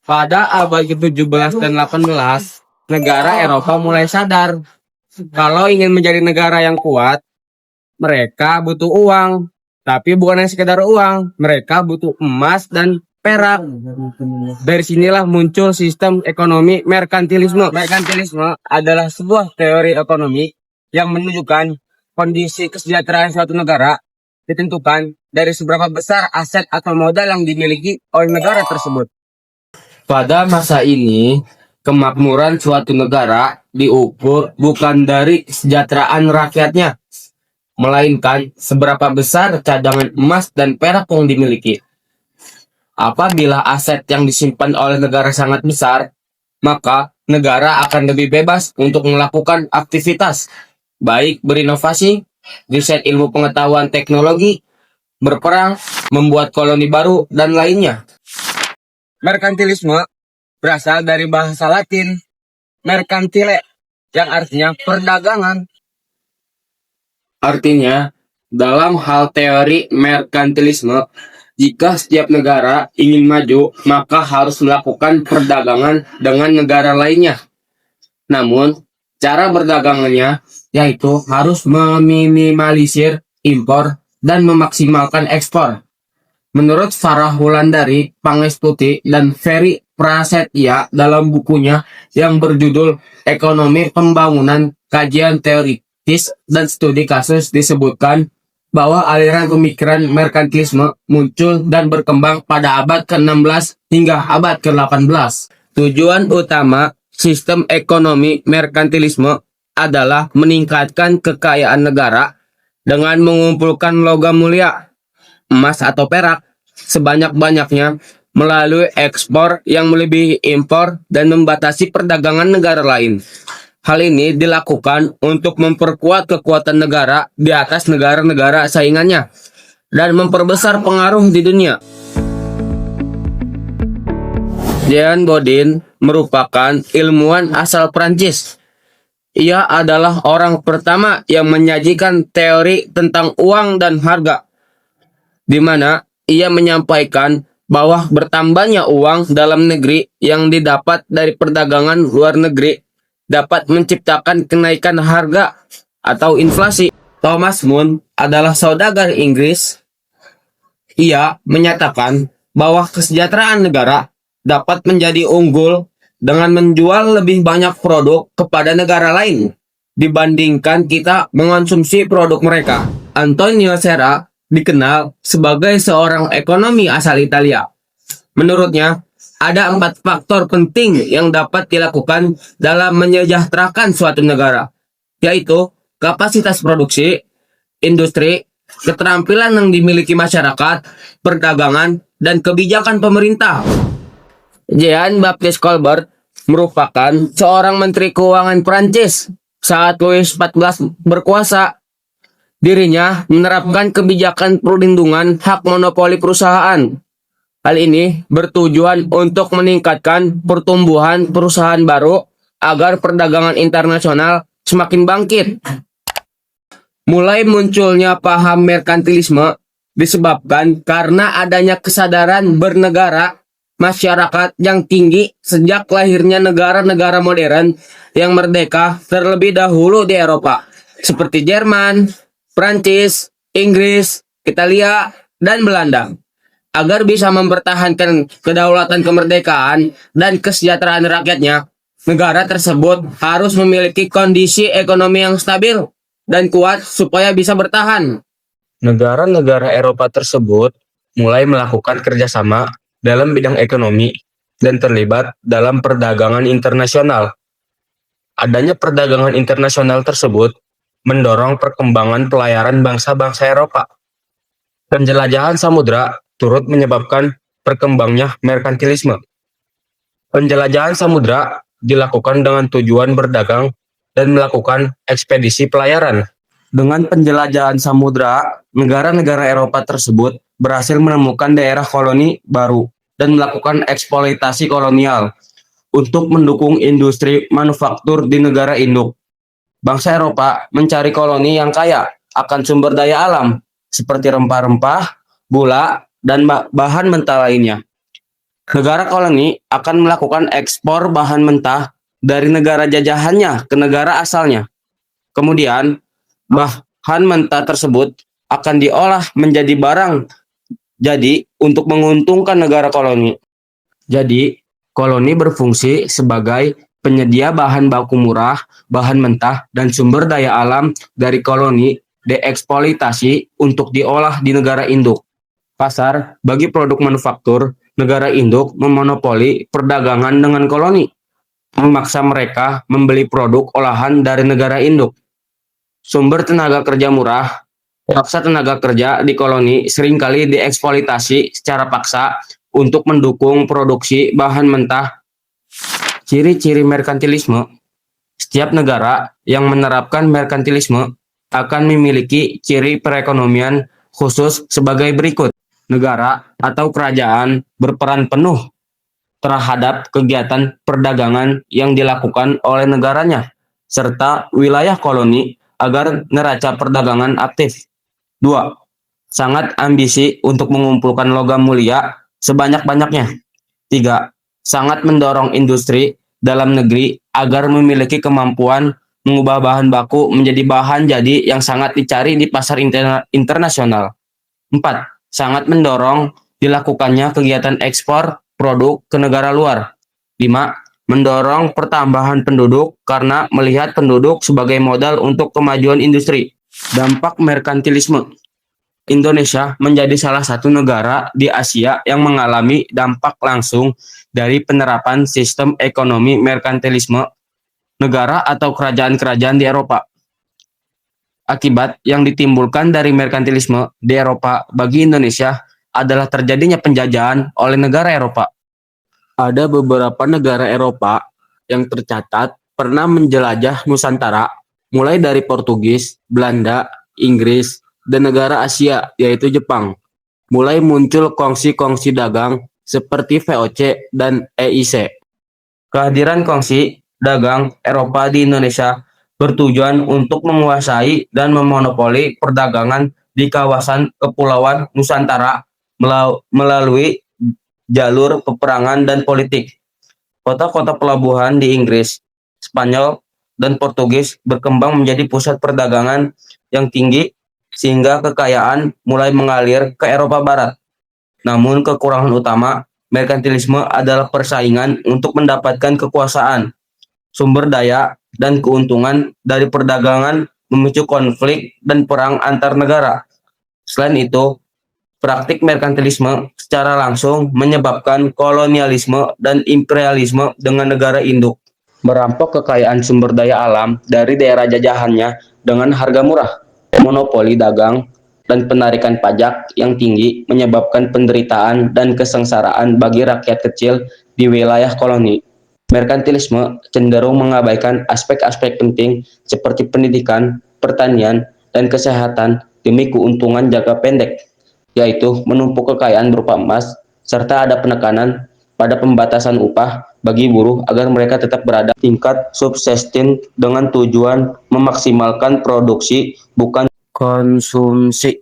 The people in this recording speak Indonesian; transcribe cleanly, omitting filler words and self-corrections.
Pada abad ke-17 dan 18, negara Eropa mulai sadar kalau ingin menjadi negara yang kuat, mereka butuh uang. Tapi bukan hanya sekedar uang, mereka butuh emas dan perak. Dari sinilah muncul sistem ekonomi merkantilisme. Merkantilisme adalah sebuah teori ekonomi yang menunjukkan kondisi kesejahteraan suatu negara ditentukan dari seberapa besar aset atau modal yang dimiliki oleh negara tersebut. Pada masa ini, kemakmuran suatu negara diukur bukan dari kesejahteraan rakyatnya, melainkan seberapa besar cadangan emas dan perak yang dimiliki. Apabila aset yang disimpan oleh negara sangat besar, maka negara akan lebih bebas untuk melakukan aktivitas, baik berinovasi, riset ilmu pengetahuan teknologi, berperang, membuat koloni baru, dan lainnya. Merkantilisme berasal dari bahasa Latin mercantile yang artinya perdagangan. Artinya, dalam hal teori merkantilisme, jika setiap negara ingin maju, maka harus melakukan perdagangan dengan negara lainnya. Namun, cara berdagangannya yaitu harus meminimalisir impor dan memaksimalkan ekspor. Menurut Farah Wulandari, Pangestuti, dan Ferry Prasetya dalam bukunya yang berjudul Ekonomi Pembangunan, Kajian Teoritis dan Studi Kasus disebutkan bahwa aliran pemikiran merkantilisme muncul dan berkembang pada abad ke-16 hingga abad ke-18. Tujuan utama sistem ekonomi merkantilisme adalah meningkatkan kekayaan negara dengan mengumpulkan logam mulia, emas atau perak, sebanyak-banyaknya melalui ekspor yang melebihi impor dan membatasi perdagangan negara lain. Hal ini dilakukan untuk memperkuat kekuatan negara di atas negara-negara saingannya dan memperbesar pengaruh di dunia. Jean Bodin merupakan ilmuwan asal Prancis. Ia adalah orang pertama yang menyajikan teori tentang uang dan harga, di mana ia menyampaikan bahwa bertambahnya uang dalam negeri yang didapat dari perdagangan luar negeri dapat menciptakan kenaikan harga atau inflasi. Thomas Moon adalah saudagar Inggris. Ia menyatakan bahwa kesejahteraan negara dapat menjadi unggul dengan menjual lebih banyak produk kepada negara lain dibandingkan kita mengonsumsi produk mereka. Antonio Serra dikenal sebagai seorang ekonomi asal Italia. Menurutnya, ada 4 faktor penting yang dapat dilakukan dalam menyejahterakan suatu negara, yaitu kapasitas produksi, industri, keterampilan yang dimiliki masyarakat, perdagangan, dan kebijakan pemerintah. Jean-Baptiste Colbert merupakan seorang menteri keuangan Prancis saat Louis XIV berkuasa. Dirinya menerapkan kebijakan perlindungan hak monopoli perusahaan. Hal ini bertujuan untuk meningkatkan pertumbuhan perusahaan baru agar perdagangan internasional semakin bangkit. Mulai munculnya paham merkantilisme disebabkan karena adanya kesadaran bernegara masyarakat yang tinggi sejak lahirnya negara-negara modern yang merdeka terlebih dahulu di Eropa, seperti Jerman, Prancis, Inggris, Italia, dan Belanda. Agar bisa mempertahankan kedaulatan kemerdekaan dan kesejahteraan rakyatnya, negara tersebut harus memiliki kondisi ekonomi yang stabil dan kuat supaya bisa bertahan. Negara-negara Eropa tersebut mulai melakukan kerjasama dalam bidang ekonomi dan terlibat dalam perdagangan internasional. Adanya perdagangan internasional tersebut mendorong perkembangan pelayaran bangsa-bangsa Eropa. Penjelajahan samudra turut menyebabkan berkembangnya merkantilisme. Penjelajahan samudra dilakukan dengan tujuan berdagang dan melakukan ekspedisi pelayaran. Dengan penjelajahan samudra, negara-negara Eropa tersebut berhasil menemukan daerah koloni baru dan melakukan eksploitasi kolonial untuk mendukung industri manufaktur di negara induk. Bangsa Eropa mencari koloni yang kaya akan sumber daya alam seperti rempah-rempah, gula, dan bahan mentah lainnya. Negara koloni akan melakukan ekspor bahan mentah dari negara jajahannya ke negara asalnya. Kemudian, bahan mentah tersebut akan diolah menjadi barang jadi untuk menguntungkan negara koloni. Jadi, koloni berfungsi sebagai penyedia bahan baku murah, bahan mentah, dan sumber daya alam dari koloni dieksploitasi untuk diolah di negara induk. Pasar bagi produk manufaktur, negara induk memonopoli perdagangan dengan koloni, memaksa mereka membeli produk olahan dari negara induk. Sumber tenaga kerja murah, paksa tenaga kerja di koloni seringkali dieksploitasi secara paksa untuk mendukung produksi bahan mentah. Ciri-ciri merkantilisme. Setiap negara yang menerapkan merkantilisme akan memiliki ciri perekonomian khusus sebagai berikut. Negara atau kerajaan berperan penuh terhadap kegiatan perdagangan yang dilakukan oleh negaranya, serta wilayah koloni agar neraca perdagangan aktif. 2. Sangat ambisi untuk mengumpulkan logam mulia sebanyak-banyaknya. 3. Sangat mendorong industri dalam negeri agar memiliki kemampuan mengubah bahan baku menjadi bahan jadi yang sangat dicari di pasar internasional. 4. Sangat mendorong dilakukannya kegiatan ekspor produk ke negara luar. 5. Mendorong pertambahan penduduk karena melihat penduduk sebagai modal untuk kemajuan industri. Dampak merkantilisme. Indonesia menjadi salah satu negara di Asia yang mengalami dampak langsung dari penerapan sistem ekonomi merkantilisme negara atau kerajaan-kerajaan di Eropa. Akibat yang ditimbulkan dari merkantilisme di Eropa bagi Indonesia adalah terjadinya penjajahan oleh negara Eropa. Ada beberapa negara Eropa yang tercatat pernah menjelajah Nusantara, mulai dari Portugis, Belanda, Inggris, dan negara Asia, yaitu Jepang. Mulai muncul kongsi-kongsi dagang seperti VOC dan EIC. Kehadiran kongsi dagang Eropa di Indonesia bertujuan untuk menguasai dan memonopoli perdagangan di kawasan Kepulauan Nusantara melalui jalur peperangan dan politik. Kota-kota pelabuhan di Inggris, Spanyol, dan Portugis berkembang menjadi pusat perdagangan yang tinggi sehingga kekayaan mulai mengalir ke Eropa Barat. Namun kekurangan utama merkantilisme adalah persaingan untuk mendapatkan kekuasaan, sumber daya, dan keuntungan dari perdagangan memicu konflik dan perang antar negara. Selain itu, praktik merkantilisme secara langsung menyebabkan kolonialisme dan imperialisme dengan negara induk, merampok kekayaan sumber daya alam dari daerah jajahannya dengan harga murah. Monopoli dagang dan penarikan pajak yang tinggi menyebabkan penderitaan dan kesengsaraan bagi rakyat kecil di wilayah koloni. Merkantilisme cenderung mengabaikan aspek-aspek penting seperti pendidikan, pertanian, dan kesehatan demi keuntungan jangka pendek, yaitu menumpuk kekayaan berupa emas, serta ada penekanan pada pembatasan upah bagi buruh agar mereka tetap berada tingkat subsisten dengan tujuan memaksimalkan produksi bukan konsumsi.